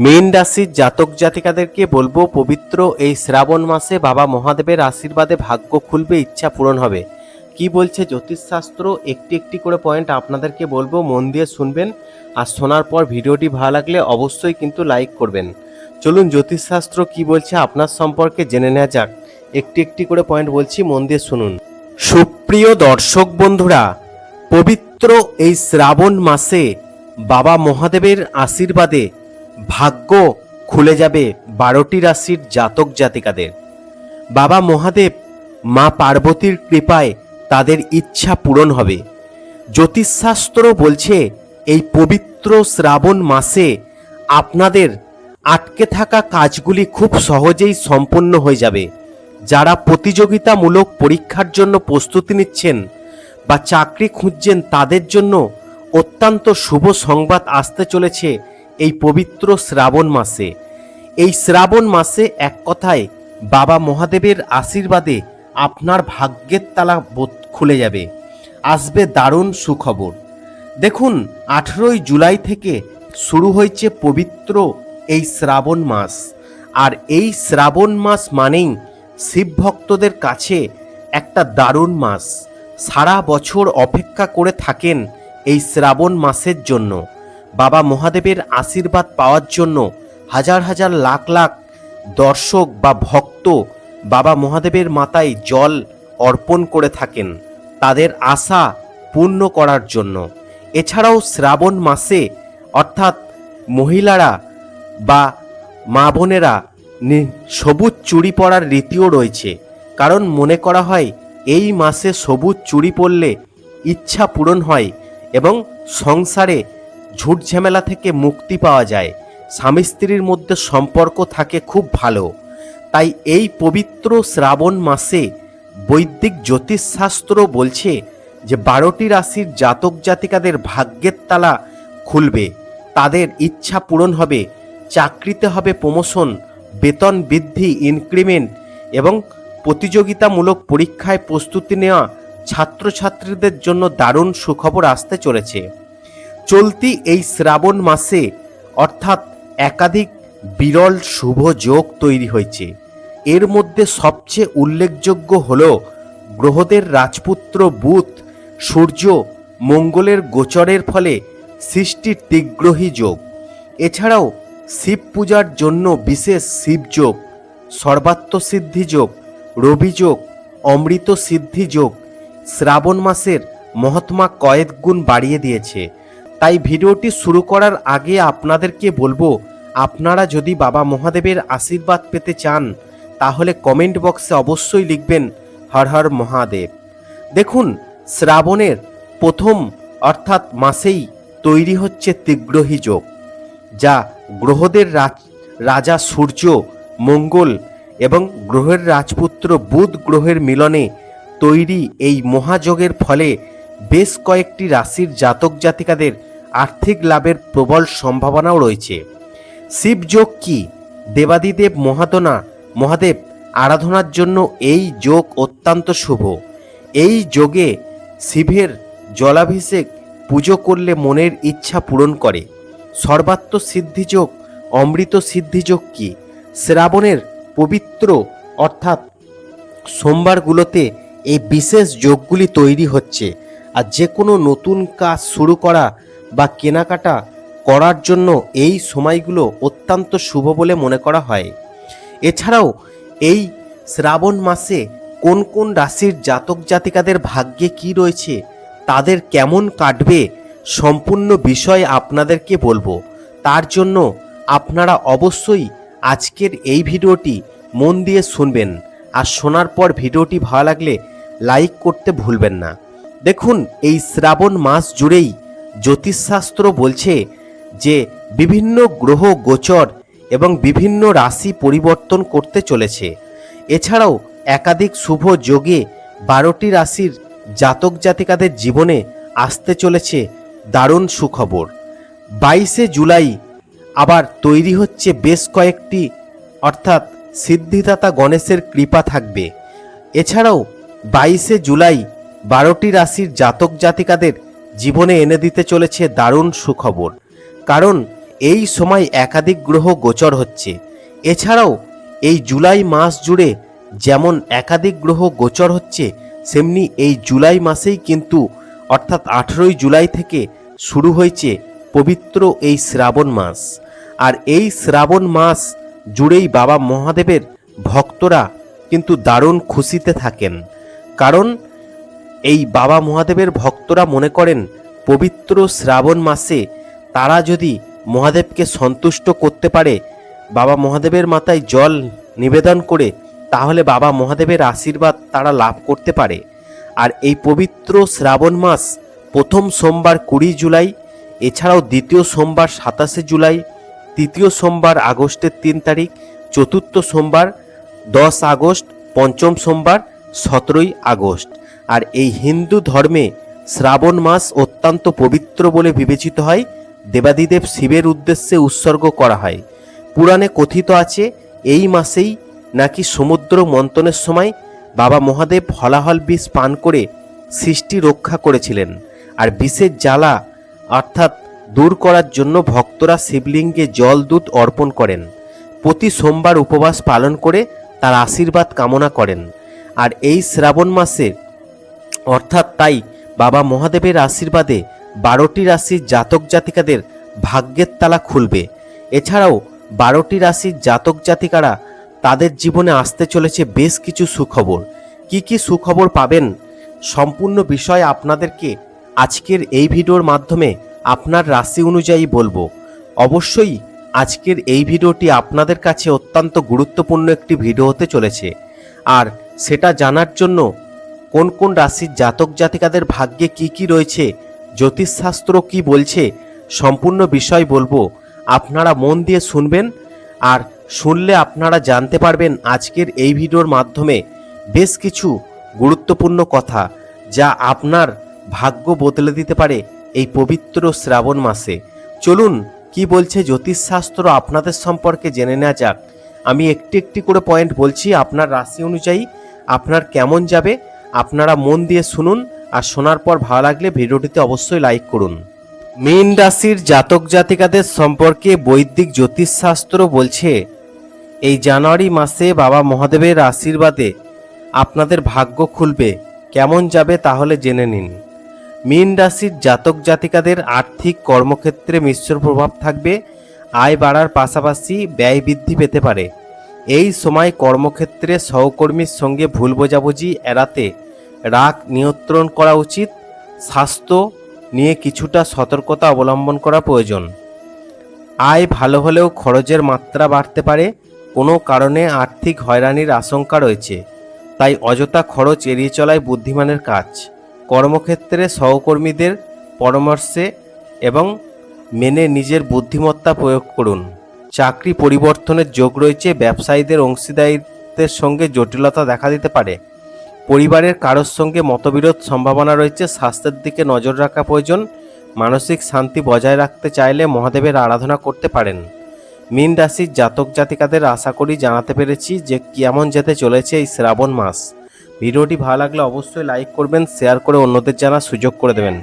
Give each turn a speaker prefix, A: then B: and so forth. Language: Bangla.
A: মীন রাশির জাতক জাতিকাদেরকে বলবো, পবিত্র এই শ্রাবণ মাসে বাবা মহাদেবের আশীর্বাদে ভাগ্য খুলবে, ইচ্ছা পূরণ হবে। কি বলছে জ্যোতিষশাস্ত্র, একটি একটি করে পয়েন্ট আপনাদেরকে বলবো, মন দিয়ে শুনবেন। আর শোনার পর ভিডিওটি ভালো লাগলে অবশ্যই কিন্তু লাইক করবেন। চলুন জ্যোতিষশাস্ত্র কি বলছে আপনার সম্পর্কে জেনে নেওয়া যাক। একটি একটি করে পয়েন্ট বলছি, মন দিয়ে শুনুন। সুপ্রিয় দর্শক বন্ধুরা, পবিত্র এই শ্রাবণ মাসে বাবা মহাদেবের আশীর্বাদে ভাগ্য খুলে যাবে 12টি রাশির জাতক জাতিকাদের। বাবা মহাদেব মা পার্বতীর কৃপায় তাদের ইচ্ছা পূরণ হবে। জ্যোতিষশাস্ত্র বলছে এই পবিত্র শ্রাবণ মাসে আপনাদের আটকে থাকা কাজগুলি খুব সহজেই সম্পন্ন হয়ে যাবে। যারা প্রতিযোগিতামূলক পরীক্ষার জন্য প্রস্তুতি নিচ্ছেন বা চাকরি খুঁজছেন, তাদের জন্য অত্যন্ত শুভ সংবাদ আসতে চলেছে এই পবিত্র শ্রাবণ মাসে। এই শ্রাবণ মাসে এক কথায় বাবা মহাদেবের আশীর্বাদে আপনার ভাগ্যের তালা খুলে যাবে। আসবে দারুণ সুখবর। দেখুন, 18ই জুলাই থেকে শুরু হয়েছে পবিত্র এই শ্রাবণ মাস। আর এই শ্রাবণ মাস মানেই শিব ভক্তদের কাছে একটা দারুণ মাস। সারা বছর অপেক্ষা করে থাকেন এই শ্রাবণ মাসের জন্য। বাবা মহাদেবের আশীর্বাদ পাওয়ার জন্য হাজার হাজার লাখ লাখ দর্শক বা ভক্ত বাবা মহাদেবের মাথায় জল অর্পণ করে থাকেন তাদের আশা পূর্ণ করার জন্য। এছাড়াও শ্রাবণ মাসে অর্থাৎ মহিলারা বা মা বোনেরা সবুজ চুড়ি পরার রীতিও রয়েছে, কারণ মনে করা হয় এই মাসে সবুজ চুড়ি পরলে ইচ্ছা পূরণ হয় এবং সংসারে ঝুট ঝামেলা থেকে মুক্তি পাওয়া যায়, স্বামী স্ত্রীর মধ্যে সম্পর্ক থাকে খুব ভালো। তাই এই পবিত্র শ্রাবণ মাসে বৈদিক জ্যোতিষশাস্ত্র বলছে যে 12টি রাশির জাতক জাতিকাদের ভাগ্যের তালা খুলবে, তাদের ইচ্ছা পূরণ হবে, চাকরিতে হবে প্রমোশন, বেতন বৃদ্ধি, ইনক্রিমেন্ট এবং প্রতিযোগিতামূলক পরীক্ষায় প্রস্তুতি নেওয়া ছাত্রছাত্রীদের জন্য দারুণ সুখবর আসতে চলেছে। চলতি এই শ্রাবণ মাসে অর্থাৎ একাধিক বিরল শুভ যোগ তৈরি হয়েছে। এর মধ্যে সবচেয়ে উল্লেখযোগ্য হল গ্রহদের রাজপুত্র বুধ সূর্য মঙ্গলের গোচরের ফলে সৃষ্টির ত্রিগ্রহী যোগ। এছাড়াও শিব পূজার জন্য বিশেষ শিবযোগ, সর্বাত্মসিদ্ধি যোগ, রবি যোগ, অমৃত সিদ্ধি যোগ শ্রাবণ মাসের মহাত্মা কয়েক গুণ বাড়িয়ে দিয়েছে। তাই ভিডিওটি শুরু করার আগে আপনাদেরকে বলবো, আপনারা যদি বাবা মহাদেবের আশীর্বাদ পেতে চান তাহলে কমেন্ট বক্সে অবশ্যই লিখবেন হর হর মহাদেব। দেখুন, শ্রাবণের প্রথম অর্থাৎ মাসেই তৈরি হচ্ছে ত্রিগ্রহী যোগ, যা গ্রহদের রাজা সূর্য মঙ্গল এবং গ্রহের রাজপুত্র বুধ গ্রহের মিলনে তৈরি। এই মহাযোগের ফলে বেশ কয়েকটি রাশির জাতক জাতিকাদের আর্থিক লাভের প্রবল সম্ভাবনাও রয়েছে। শিবযোগ কি? দেবাদিদেব মহাদেব আরাধনার জন্য এই যোগ অত্যন্ত শুভ। এই যোগে শিবের জলাভিষেক পুজো করলে মনের ইচ্ছা পূরণ করে। সর্বাত্ম সিদ্ধিযোগ, অমৃত সিদ্ধিযোগ কি? শ্রাবণের পবিত্র অর্থাৎ সোমবারগুলোতে এই বিশেষ যোগগুলি তৈরি হচ্ছে। আর যে কোনো নতুন কাজ শুরু করা বা কেনাকাটা করার জন্য এই সময়গুলো অত্যন্ত শুভ বলে মনে করা হয়। এছাড়াও এই শ্রাবণ মাসে কোন কোন রাশির জাতক জাতিকাদের ভাগ্যে কি রয়েছে, তাদের কেমন কাটবে, সম্পূর্ণ বিষয় আপনাদেরকে বলবো। তার জন্য আপনারা অবশ্যই আজকের এই ভিডিওটি মন দিয়ে শুনবেন। আর শোনার পর ভিডিওটি ভালো লাগলে লাইক করতে ভুলবেন না। দেখুন, এই শ্রাবণ মাস জুড়েই জ্যোতিষশাস্ত্র বলছে যে বিভিন্ন গ্রহ গোচর এবং বিভিন্ন রাশি পরিবর্তন করতে চলেছে। এছাড়াও একাধিক শুভ যোগে 12টি রাশির জাতক জাতিকাদের জীবনে আসতে চলেছে দারুণ সুখবর। 22শে জুলাই আবার তৈরি হচ্ছে বেশ কয়েকটি অর্থাৎ সিদ্ধিদাতা গণেশের কৃপা থাকবে। এছাড়াও 22শে জুলাই 12টি রাশির জাতক জাতিকাদের জীবনে এনে দিতে চলেছে দারুণ সুখবর। কারণ এই সময় একাধিক গ্রহ গোচর হচ্ছে। এছাড়াও এই জুলাই মাস জুড়ে যেমন একাধিক গ্রহ গোচর হচ্ছে, সেমনি এই জুলাই মাসেই কিন্তু অর্থাৎ 18ই জুলাই থেকে শুরু হয়েছে পবিত্র এই শ্রাবণ মাস। আর এই শ্রাবণ মাস জুড়েই বাবা মহাদেবের ভক্তরা কিন্তু দারুণ খুশিতে থাকেন। কারণ এই বাবা মহাদেবের ভক্তরা মনে করেন পবিত্র শ্রাবণ মাসে তারা যদি মহাদেবকে সন্তুষ্ট করতে পারে, বাবা মহাদেবের মাথায় জল নিবেদন করে, তাহলে বাবা মহাদেবের আশীর্বাদ তারা লাভ করতে পারে। আর এই পবিত্র শ্রাবণ মাস প্রথম সোমবার 20 জুলাই, এছাড়াও দ্বিতীয় সোমবার 27 জুলাই, তৃতীয় সোমবার আগস্টের 3 তারিখ, চতুর্থ সোমবার 10 আগস্ট, পঞ্চম সোমবার 17ই আগস্ট। আর এই হিন্দু ধর্মে শ্রাবণ মাস অত্যন্ত পবিত্র বলে বিবেচিত হয়। দেবাদিদেব শিবের উদ্দেশ্যে উৎসর্গ করা হয়। পুরাণে কথিত আছে এই মাসেই নাকি সমুদ্র মন্থনের সময় বাবা মহাদেব হলাহল বিষ পান করে সৃষ্টি রক্ষা করেছিলেন। আর বিষের জ্বালা অর্থাৎ দূর করার জন্য ভক্তরা শিবলিঙ্গে জল দুধ অর্পণ করেন। প্রতি সোমবার উপবাস পালন করে তার আশীর্বাদ কামনা করেন। আর এই শ্রাবণ মাসে অর্থাৎ তাই বাবা মহাদেবের আশীর্বাদে 12টি রাশির জাতক জাতিকাদের ভাগ্যের তালা খুলবে। এছাড়াও 12টি রাশির জাতক জাতিকারা তাদের জীবনে আসতে চলেছে বেশ কিছু সুখবর। কি কি সুখবর পাবেন সম্পূর্ণ বিষয় আপনাদেরকে আজকের এই ভিডিওর মাধ্যমে আপনার রাশি অনুযায়ী বলবো। অবশ্যই আজকের এই ভিডিওটি আপনাদের কাছে অত্যন্ত গুরুত্বপূর্ণ একটি ভিডিও হতে চলেছে। আর সেটা জানার জন্য কোন কোন রাশির জাতক জাতিকাদের ভাগ্যে কি কি রয়েছে, জ্যোতিষশাস্ত্র কি বলছে, সম্পূর্ণ বিষয় বলবো। আপনারা মন দিয়ে শুনবেন। আর শুনলে আপনারা জানতে পারবেন আজকের এই ভিডিওর মাধ্যমে বেশ কিছু গুরুত্বপূর্ণ কথা, যা আপনার ভাগ্য বদলে দিতে পারে এই পবিত্র শ্রাবণ মাসে। চলুন কি বলছে জ্যোতিষশাস্ত্র আপনাদের সম্পর্কে জেনে নেওয়া যাক। আমি একটি একটি করে পয়েন্ট বলছি, আপনার রাশি অনুযায়ী আপনার কেমন যাবে আপনারা মন দিয়ে শুনুন। আর শোনার পর ভালো লাগলে ভিডিওটিতে অবশ্যই লাইক করুন। মীন রাশির জাতক জাতিকাদের সম্পর্কে বৈদিক জ্যোতিষশাস্ত্র বলছে এই জানুয়ারি মাসে বাবা মহাদেবের আশীর্বাদে আপনাদের ভাগ্য খুলবে। কেমন যাবে তাহলে জেনে নিন। মীন রাশির জাতক জাতিকাদের আর্থিক কর্মক্ষেত্রে মিশ্র প্রভাব থাকবে। আয় বাড়ার পাশাপাশি ব্যয় বৃদ্ধি পেতে পারে। এই সময় কর্মক্ষেত্রে সহকর্মীর সঙ্গে ভুল বোঝাবুঝি এড়াতে রাগ নিয়ন্ত্রণ করা উচিত। স্বাস্থ্য নিয়ে কিছুটা সতর্কতা অবলম্বন করা প্রয়োজন। আয় ভালো হলেও খরচের মাত্রা বাড়তে পারে। কোনো কারণে আর্থিক হয়রানির আশঙ্কা রয়েছে, তাই অযথা খরচ এড়িয়ে চলাই বুদ্ধিমানের কাজ। কর্মক্ষেত্রে সহকর্মীদের পরামর্শে এবং মেনে নিজের বুদ্ধিমত্তা প্রয়োগ করুন। চাকরি পরিবর্তনের যোগ রয়েছে। ব্যবসায়ীদের অংশীদারিত্বের সঙ্গে জটিলতা দেখা দিতে পারে। পরিবারের কারোর সঙ্গে মতবিরোধ সম্ভাবনা রয়েছে। স্বাস্থ্যের দিকে নজর রাখা প্রয়োজন। মানসিক শান্তি বজায় রাখতে চাইলে মহাদেবের আরাধনা করতে পারেন। মীন রাশির জাতক জাতিকাদের আশা করি জানাতে পেরেছি যে কেমন যেতে চলেছে এই শ্রাবণ মাস। ভিডিওটি ভালো লাগলে অবশ্যই লাইক করবেন, শেয়ার করে অন্যদের জানার সুযোগ করে দেবেন।